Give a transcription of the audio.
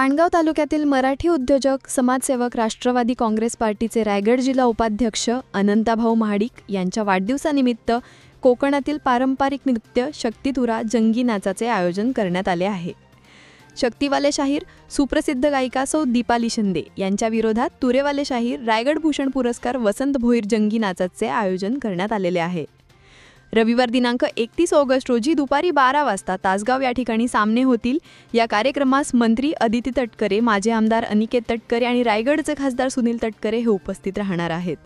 माणगाव तालुक्यातील मराठी उद्योजक, समाजसेवक, राष्ट्रवादी काँग्रेस पार्टीचे रायगड जिल्हा उपाध्यक्ष अनंताभाऊ महाडिक यांच्या वाढदिवसानिमित्त कोकणातील पारंपरिक नृत्य शक्तितुरा जंगी नाचाचे आयोजन करण्यात आले आहे। शक्तिवाले शाहीर सुप्रसिद्ध गायिका सौ दीपाली शिंदे यांच्या विरोधात तुरेवाले शाहीर रायगड भूषण पुरस्कार वसंत भोईर जंगी नाचाचे आयोजन करण्यात आलेले आहे। रविवार दिनांक 31 ऑगस्ट रोजी दुपारी 12 वाजता तासगाव या ठिकाणी सामने होतील। या कार्यक्रमास मंत्री अदिती तटकरे, माजी आमदार अनिकेत तटकरे आणि रायगडचे खासदार सुनील तटकरे हे उपस्थित राहणार आहेत।